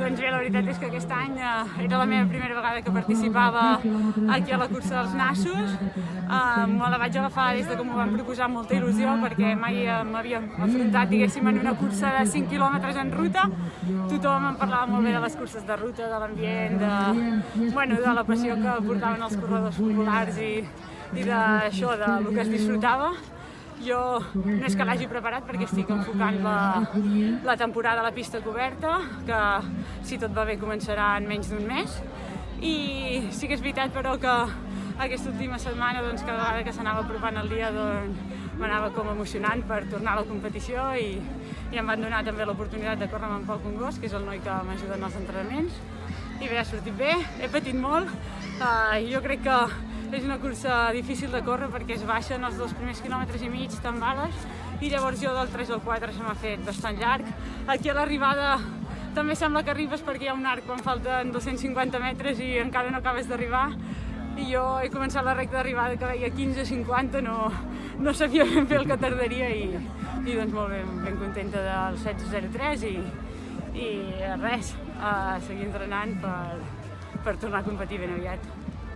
Doncs bé, la veritat és que aquest any era la meva primera vegada que participava aquí a la cursa dels nassos. Me la vaig agafar des de que m'ho van proposar amb molta il·lusió, perquè mai m'havia afrontat, diguéssim, en una cursa de 5 quilòmetres en ruta. Tothom em parlava molt bé de les curses de ruta, de l'ambient, de la passió que portaven els corredors populars i d'això, del que es disfrutava. Jo no és que l'hagi preparat perquè estic enfocant la temporada a la pista coberta, que si tot va bé començarà en menys d'un mes. I sí que és veritat, però, que aquesta última setmana, cada vegada que s'anava apropant el dia, m'anava com emocionant per tornar a la competició i em van donar també l'oportunitat de córrer amb en Pau Congost, que és el noi que m'ajuda en els entrenaments. I bé, ha sortit bé, he patit molt. Jo crec que és una cursa difícil de córrer perquè es baixen els 2 primers quilòmetres i mig t'embales i llavors jo del 3 al 4 se m'ha fet bastant llarg. Aquí a l'arribada també sembla que arribes perquè hi ha un arc quan falten 250 metres i encara no acabes d'arribar. I jo he començat la recta d'arribada que veia 15-50, no sabia ben bé el que tardaria i doncs molt ben contenta del 16:03 i res, a seguir entrenant per tornar a competir ben aviat.